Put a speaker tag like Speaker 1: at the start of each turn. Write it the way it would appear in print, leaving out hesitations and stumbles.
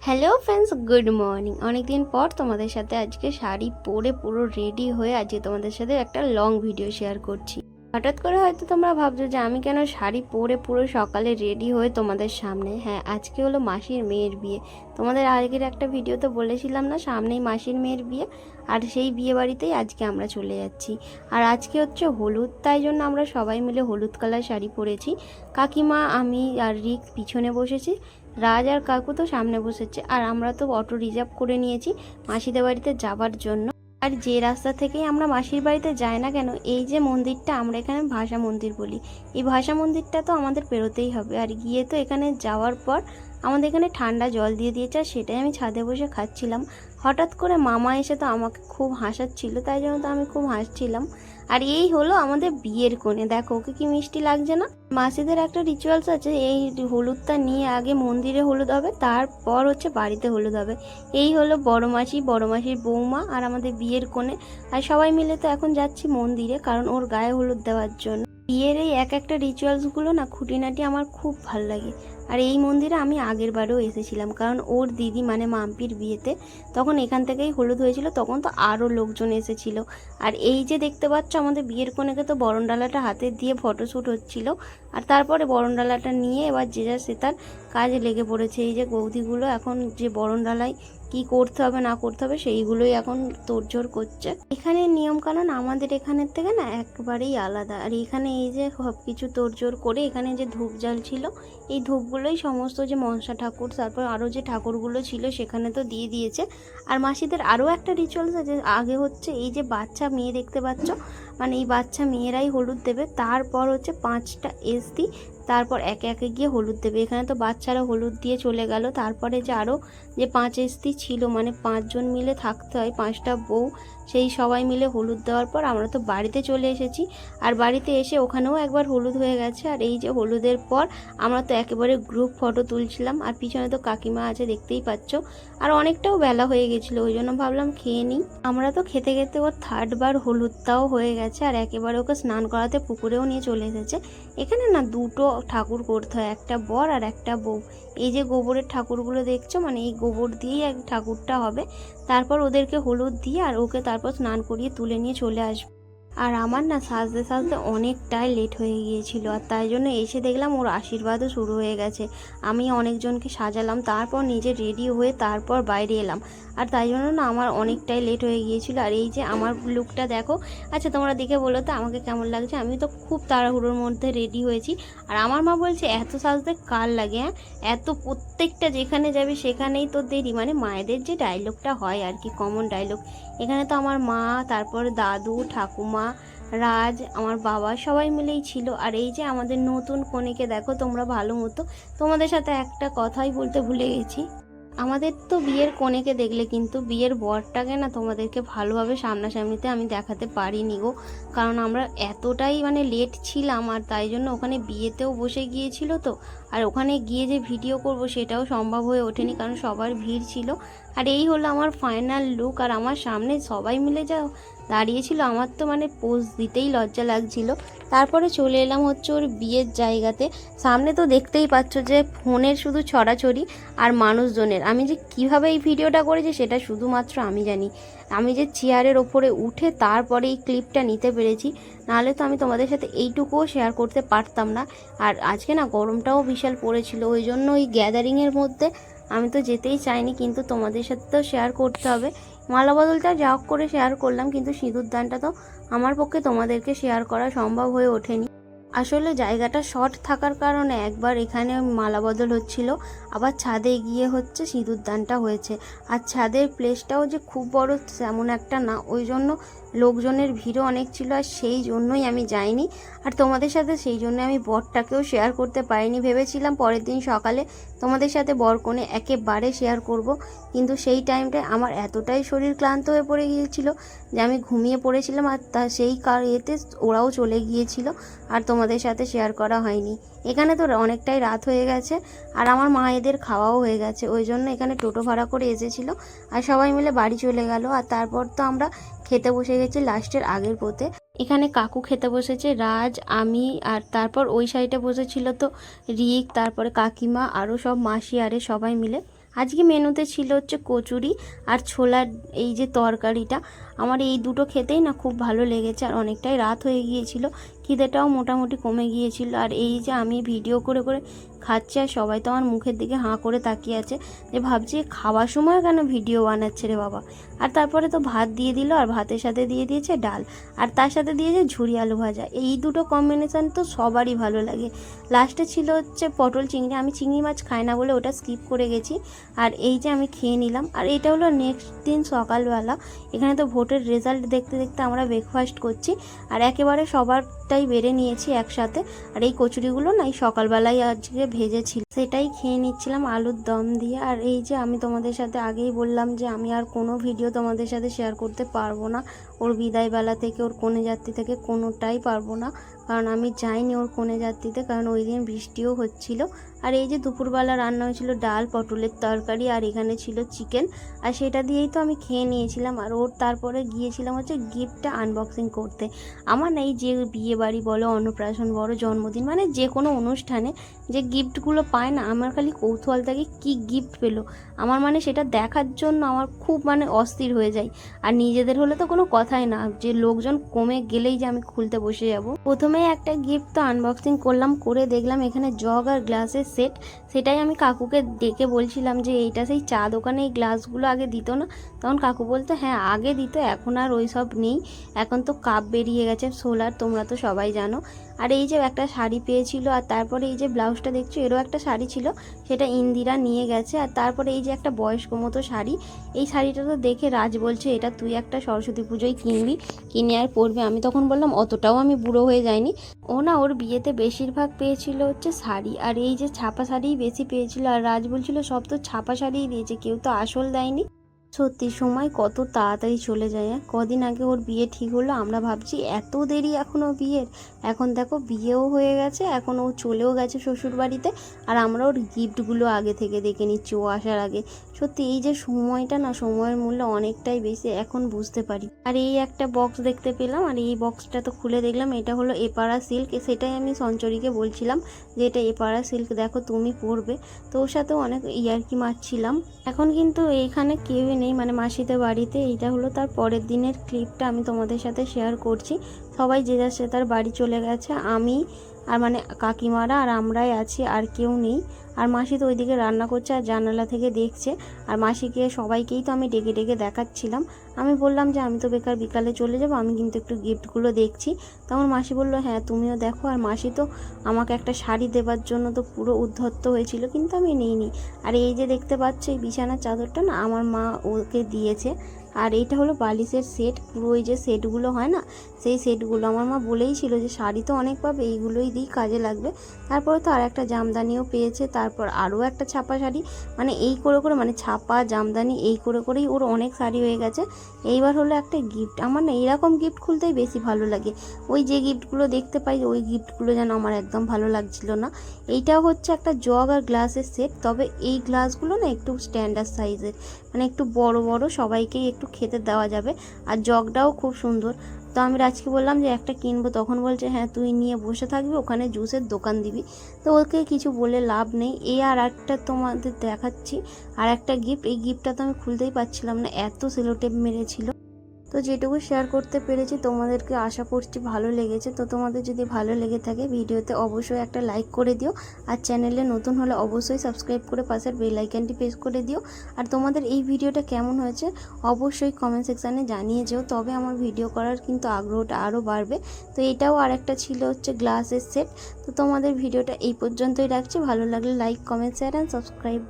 Speaker 1: Hello friends, good morning. অনেক দিন পর তোমাদের সাথে আজকে শাড়ি পরে পুরো রেডি হয়ে আজকে তোমাদের সাথে একটা লং ভিডিও শেয়ার করছি। হঠাৎ করে হয়তো তোমরা ভাবছো যে আমি কেন শাড়ি পরে পুরো সকালে রেডি হয়ে তোমাদের সামনে। হ্যাঁ, আজকে হলো মাসির মেয়ের বিয়ে। তোমাদের আগের একটা ভিডিওতে বলেছিলাম না, সামনেই মাসির মেয়ের বিয়ে, আর সেই বিয়ে বাড়িতেই আজকে আমরা চলে যাচ্ছি। আর আজকে হচ্ছে হলুদ, তাই জন্য আমরা সবাই মিলে হলুদ কালার শাড়ি পরেছি। কাকিমা, আমি আর রিক পিছনে বসেছি, রাজ আর কাকু তো সামনে বসেছে, আর আমরা তো অটো রিজার্ভ করে নিয়েছি মাসিদের বাড়িতে যাবার জন্য। আর যে রাস্তা থেকেই আমরা মাসির বাড়িতে যাই না কেন, এই যে মন্দিরটা আমরা এখানে ভাষা মন্দির বলি, এই ভাষা মন্দিরটা তো আমাদের পেরোতেই হবে। আর গিয়ে তো এখানে যাওয়ার পর আমাদের এখানে ঠান্ডা জল দিয়ে দিয়েছে, আর সেটাই আমি ছাদে বসে খাচ্ছিলাম। হঠাৎ করে মামা এসে তো আমাকে খুব হাসাচ্ছিল, তাই জন্য তো আমি খুব হাসছিলাম। আর এই হলো আমাদের বিয়ের কোণে, দেখো ওকে কি মিষ্টি লাগছে না। মাসিদের একটা রিচুয়ালস আছে, এই হলুদটা নিয়ে আগে মন্দিরে হলুদ হবে, তারপর হচ্ছে বাড়িতে হলুদ হবে। এই হলো বড় মাসি, বড় মাসির বৌমা আর আমাদের বিয়ের কোণে। আর সবাই মিলে তো এখন যাচ্ছি মন্দিরে, কারণ ওর গায়ে হলুদ দেওয়ার জন্য। বিয়ের এই এক একটা রিচুয়ালসগুলো না খুঁটিনাটি আমার খুব ভাল লাগে। আর এই মন্দিরে আমি আগের বারেও এসেছিলাম, কারণ ওর দিদি মানে মাম্পির বিয়েতে তখন এখান থেকেই হলুদ হয়েছিল, তখন তো আরও লোকজন এসেছিল। আর এই যে দেখতে পাচ্ছ আমাদের বিয়ের কোণেকে তো বরণডালাটা হাতে দিয়ে ফটোশ্যুট হচ্ছিল। আর তারপরে বরণডালাটা নিয়ে এবার যে যার সে তার কাজে লেগে পড়েছে। এই যে বৌদিগুলো এখন যে বরণডালায় কি করতে হবে না করতে হবে সেইগুলোই এখন তোড়জোড় করছে। এখানে নিয়মকানুন আমাদের এখানের থেকে না একবারেই আলাদা। আর এখানে এই যে সব কিছু তোড়জোড় করে এখানে যে ধূপ জ্বাল ছিল, এই ধূপগুলোই সমস্ত যে মনসা ঠাকুর, তারপর আরও যে ঠাকুরগুলো ছিল সেখানে তো দিয়ে দিয়েছে। আর মাসিদের আরও একটা রিচুয়ালস আছে, আগে হচ্ছে এই যে বাচ্চা মেয়ে দেখতে পাচ্ছ, মানে এই বাচ্চা মেয়েরাই হলুদ দেবে, তারপর হচ্ছে 5টা এসদি, তারপর একে একে গিয়ে হলুদ দেবে। এখানে তো বাচ্চারা হলুদ দিয়ে চলে গেল, তারপরে যে আরও যে 5 এসদি ছিল, মানে 5জন মিলে থাকতে হয়, 5টা বউ, সেই সবাই মিলে হলুদ দেওয়ার পর আমরা তো বাড়িতে চলে এসেছি। আর বাড়িতে এসে ওখানেও একবার হলুদ হয়ে গেছে। আর এই যে হলুদের পর আমরা তো একেবারে গ্রুপ ফটো তুলছিলাম, আর পিছনে তো কাকিমা আছে দেখতেই পাচ্ছ। আর অনেকটাও বেলা হয়ে গেছিলো, ওই জন্য ভাবলাম খেয়ে নিই। আমরা তো খেতে খেতে ওর 3rd বার হলুদটাও হয়ে গেছে, আর একেবারে ওকে স্নান করাতে পুকুরেও নিয়ে চলে এসেছে। এখানে না দুটো ঠাকুর করতে হয়, একটা বর আর একটা বউ। এই যে গোবরের ঠাকুরগুলো দেখছো, মানে এই গোবর দিয়েই এক ঠাকুরটা হবে। তারপর ওদেরকে হলুদ দিয়ে আর ওকে তারপর স্নান করিয়ে তুলে নিয়ে চলে আসবে। আর আমার না সাজতে সাজতে অনেকটাই লেট হয়ে গিয়েছিল, আর তাই জন্য এসে দেখলাম ওর আশীর্বাদও শুরু হয়ে গেছে। আমি অনেকজনকে সাজালাম, তারপর নিজে রেডি হয়ে তারপর বাইরে এলাম। আর তাই জন্য না আমার অনেকটাই লেট হয়ে গিয়েছিল। আর এই যে আমার লুকটা দেখো, আচ্ছা তোমরা দেখে বলো তো আমাকে কেমন লাগছে। আমি তো খুব তাড়াহুড়োর মধ্যে রেডি হয়েছি। আর আমার মা বলছে এত সাজতে কার লাগে, হ্যাঁ এত প্রত্যেকটা যেখানে যাবে সেখানেই তো দেরি, মানে মায়েদের যে ডায়লগটা হয় আর কি, কমন ডায়লগ। এখানে তো আমার মা, তারপর দাদু, ঠাকুমা, রাজ, আমার বাবা সবাই মিলেই ছিল। আর এই যে আমাদের নতুন কনেকে দেখো তোমরা ভালো মতো। তোমাদের সাথে একটা কথাই বলতে ভুলে গেছি, আমাদের তো বিয়ের কনেকে দেখলে কিন্তু বিয়ের বরটাকে না তোমাদেরকে ভালোভাবে সামনাসামনিতে আমি দেখাতে পারিনি গো, কারণ আমরা এতটাই মানে লেট ছিলাম। আর তাই জন্য ওখানে বিয়েতেও বসে গিয়েছিল তো, আর ওখানে গিয়ে যে ভিডিও করব সেটাও সম্ভব হয়ে ওঠেনি, কারণ সবার ভিড় ছিল। আর এই হলো আমার ফাইনাল লুক। আর আমার সামনে সবাই মিলে যা দাঁড়িয়েছিল, আমার তো মানে পোজ দিতেই লজ্জা লাগছিল। তারপরে চলে এলাম হচ্ছে ওর বিয়ের জায়গাতে। সামনে তো দেখতেই পাচ্ছ যে ফোনের শুধু ছড়াছড়ি আর মানুষজনের। আমি যে কিভাবে এই ভিডিওটা করেছি সেটা শুধুমাত্র আমি জানি। আমি যে চেয়ারের ওপরে উঠে তারপরে এই ক্লিপটা নিতে পেরেছি, নাহলে তো আমি তোমাদের সাথে এইটুকুও শেয়ার করতে পারতাম না। আর আজকে না গরমটাও বিশাল পড়েছিল, ওই জন্য ওই গ্যাদারিংয়ের মধ্যে আমি তো যেতেই চাইনি, কিন্তু তোমাদের সাথে তো শেয়ার করতে হবে। মালা বদলটা যা হোক করে শেয়ার করলাম, কিন্তু সিঁদুর দানটা তো আমার পক্ষে তোমাদেরকে শেয়ার করা সম্ভব হয়ে ওঠেনি। আসলে জায়গাটা শর্ট থাকার কারণে একবার এখানে মালা বদল হচ্ছিল, আবার ছাদে গিয়ে হচ্ছে সিঁদুর দানটা হয়েছে। আর ছাদের প্লেসটাও যে খুব বড় তেমন একটা না, ওই জন্য লোকজনের ভিড়ও অনেক ছিল, আর সেই জন্যই আমি যাইনি। আর তোমাদের সাথে সেই জন্য আমি বরটাকেও শেয়ার করতে পারিনি। ভেবেছিলাম পরের দিন সকালে তোমাদের সাথে বরকনে একেবারে শেয়ার করব, কিন্তু সেই টাইমটায় আমার এতটাই শরীর ক্লান্ত হয়ে পড়ে গিয়েছিল যে আমি ঘুমিয়ে পড়েছিলাম। আর সেই এতে ওরাও চলে গিয়েছিল, আর তোমাদের সাথে শেয়ার করা হয়নি। এখানে তো অনেকটাই রাত হয়ে গেছে, আর আমার মায়েদের খাওয়াও হয়ে গেছে, ওই জন্য এখানে টোটো ভাড়া করে এসেছিল, আর সবাই মিলে বাড়ি চলে গেল। আর তারপর তো আমরা খেতে বসে গেছি লাস্টের আগের পোতে। এখানে কাকু খেতে বসেছে, রাজ, আমি, আর তারপর ওই সাইডে বসেছিল তো রিক, তারপরে কাকিমা, আরও সব মাসি আরে সবাই মিলে। আজকে মেনুতে ছিল হচ্ছে কচুরি আর ছোলার এই যে তরকারিটা। আমার এই দুটো খেতেই না খুব ভালো লেগেছে, আর অনেকটাই রাত হয়ে গিয়েছিল, খিদেটাও মোটামুটি কমে গিয়েছিল। আর এই যে আমি ভিডিও করে করে খাচ্ছি, আর সবাই তো আমার মুখের দিকে হাঁ করে তাকিয়ে আছে, যে ভাবছি খাওয়ার সময় কেন ভিডিও বানাচ্ছে রে বাবা। আর তারপরে তো ভাত দিয়ে দিল, আর ভাতের সাথে দিয়ে দিয়েছে ডাল, আর তার সাথে দিয়েছে ঝুরি আলু ভাজা। এই দুটো কম্বিনেশান তো সবারই ভালো লাগে। লাস্টে ছিল হচ্ছে পটল চিংড়ি, আমি চিংড়ি মাছ খাই না বলে ওটা স্কিপ করে গেছি। আর এই যে আমি খেয়ে নিলাম। আর এটা হলো নেক্সট দিন সকালবেলা। এখানে তো ভোটের রেজাল্ট দেখতে দেখতে আমরা ব্রেকফাস্ট করছি, আর একেবারে সবারটাই বেড়ে নিয়েছি একসাথে। আর এই কচুরিগুলো না এই সকালবেলায় আজকে ভেজেছিল, সেটাই খেয়ে নিচ্ছিলাম আলুর দম দিয়ে। আর এই যে আমি তোমাদের সাথে আগেই বললাম যে আমি আর কোনো ভিডিও তোমাদের সাথে শেয়ার করতে পারবো না, ওর বিদায়বেলা থেকে, ওর কনে যাত্রী থেকে কোনোটাই পারবো না, কারণ আমি যাইনি ওর কনে যাত্রীতে, কারণ ওই দিন বৃষ্টিও হচ্ছিল। আর এই যে দুপুরবেলা রান্না হয়েছিল ডাল, পটলের তরকারি, আর এখানে ছিল চিকেন, আর সেটা দিয়েই তো আমি খেয়ে নিয়েছিলাম। আর ওর তারপরে গিয়েছিলাম হচ্ছে গিফটটা আনবক্সিং করতে। আমার না এই যে বিয়ে বাড়ি বলো, অন্নপ্রাশন, বড় জন্মদিন, মানে যে কোনো অনুষ্ঠানে যে গিফটগুলো পায় না, আমার খালি কৌতূহল থাকে কী গিফট পেলো আমার, মানে সেটা দেখার জন্য আমার খুব মানে অস্থির হয়ে যায়। আর নিজেদের হলে তো কোনো কথাই না, যে লোকজন কমে গেলেই যে আমি খুলতে বসে যাব। প্রথমে একটা গিফট তো আনবক্সিং করলাম, করে দেখলাম এখানে জগ আর গ্লাসের সেট। সেটাই আমি কাকুকে ডেকে বলছিলাম যে এইটা সেই চা দোকানে এই গ্লাসগুলো আগে দিত না? তখন কাকু বলতো হ্যাঁ আগে দিত, এখন আর ওই সব নেই, এখন তো কাপ বেরিয়ে গেছে সোলার, তোমরা তো সবাই জানো। আর এই যে একটা শাড়ি পেয়েছিল, আর তারপরে এই যে ব্লাউজটা দেখছো এরও একটা শাড়ি ছিল, সেটা ইন্দিরা নিয়ে গেছে। আর তারপরে এই যে একটা বয়স্ক মতো শাড়ি, এই শাড়িটা তো দেখে রাজ বলছে এটা তুই একটা সরস্বতী পুজোয় কিনবি, কিনে আর পরবি। আমি তখন বললাম অতটাও আমি বুড়ো হয়ে যাইনি। ও না ওর বিয়েতে বেশিরভাগ পেয়েছিল হচ্ছে শাড়ি, আর এই যে ছাপা শাড়িই বেশি পেয়েছিল। আর রাজ বলছিল সব তো ছাপা শাড়িই দিয়েছে, কেউ তো আসল দেয়নি। সত্যি সময় কত তাড়াতাড়ি চলে যায়। কদিন আগে ওর বিয়ে ঠিক হলো, আমরা ভাবছি এত দেরি এখনও বিয়ের, এখন দেখো বিয়েও হয়ে গেছে, এখন ও চলেও গেছে শ্বশুর বাড়িতে। আর আমরা ওর গিফটগুলো আগে থেকে দেখে নিচ্ছি ও আসার আগে। সত্যি এই যে সময়টা না, সময়ের মূল্য অনেকটাই বেশি এখন বুঝতে পারি। আর এই একটা বক্স দেখতে পেলাম, আর এই বক্সটা তো খুলে দেখলাম এটা হলো এপাড়া সিল্ক। সেটাই আমি সঞ্চরীকে বলছিলাম যে এটা এপাড়া সিল্ক, দেখো তুমি পরবে। তো ওর সাথেও অনেক ইয়ার্কি মারছিলাম। এখন কিন্তু এইখানে কেউই নেই, মানে মাসিদের বাড়িতে। এইটা হলো তার পরের দিনের ক্লিপটা আমি তোমাদের সাথে শেয়ার করছি। সবাই যে যার সে তার বাড়ি চলে গেছে, আমি আর মানে কাকিমারা আর আমরাই আছি, আর কেউ নেই। আর মাসি তো ওইদিকে রান্না করছে আর জানালা থেকে দেখছে। আর মাসিকে সবাইকেই তো আমি ডেকে ডেকে দেখাচ্ছিলাম। আমি বললাম যে আমি তো বেকার বিকালে চলে যাব, আমি কিন্তু একটু গিফটগুলো দেখছি। তখন মাসি বললো হ্যাঁ তুমিও দেখো। আর মাসি তো আমাকে একটা শাড়ি দেবার জন্য তো পুরো উদ্ধত্ত হয়েছিল, কিন্তু আমি নিইনি। আর এই যে দেখতে পাচ্ছ এই বিছানার চাদরটা না আমার মা ওকে দিয়েছে। আর এইটা হলো বালিশের সেট, পুরো ওই যে সেটগুলো হয় না সেই সেটগুলো। আমার মা বলেই ছিল যে শাড়ি তো অনেক পাবে, এইগুলোই দিই কাজে লাগবে। তারপরে তো আর একটা জামদানিও পেয়েছে, তারপর আরও একটা ছাপা শাড়ি, মানে এই করে করে মানে ছাপা জামদানি এই করে করেই ওর অনেক শাড়ি হয়ে গেছে। এইবার হলো একটা গিফট। আমার না এইরকম গিফট খুলতেই বেশি ভালো লাগে। ওই যে গিফটগুলো দেখতে পাই ওই গিফটগুলো যেন আমার একদম ভালো লাগছিল না। এইটাও হচ্ছে একটা জগ আর গ্লাসের সেট, তবে এই গ্লাসগুলো না একটু স্ট্যান্ডার্ড সাইজের, মানে একটু বড় বড়, সবাইকেই একটু খেতে দেওয়া যাবে। আর জগটাও খুব সুন্দর। তো আমি রাজকে বললাম যে একটা কিনবো, তখন বলছে হ্যাঁ তুই নিয়ে বসে থাকবি, ওখানে জুসের দোকান দিবি। তো ওকে কিছু বলে লাভ নেই। এই আর একটা তোমাদের দেখাচ্ছি আর একটা গিফট। এই গিফটটা তো আমি খুলতেই পারছিলাম না, এত সেলোটেপ মেরেছিল। তো যেটুকু শেয়ার করতে পেরেছি তোমাদেরকে আশা করছি ভালো লেগেছে। তো তোমাদের যদি ভালো লেগে থাকে ভিডিওতে অবশ্যই একটা লাইক করে দিও, আর চ্যানেলে নতুন হলে অবশ্যই সাবস্ক্রাইব করে পাশের বেল আইকনটি প্রেস করে দিও। আর তোমাদের এই ভিডিওটা কেমন হয়েছে অবশ্যই কমেন্ট সেকশানে জানিয়ে যেও, তবে আমার ভিডিও করার কিন্তু আগ্রহটা আরও বাড়বে। তো এটাও আর একটা ছিল হচ্ছে গ্লাসের সেট। তো তোমাদের ভিডিওটা এই পর্যন্তই রাখছি, ভালো লাগলে like comment share and subscribe.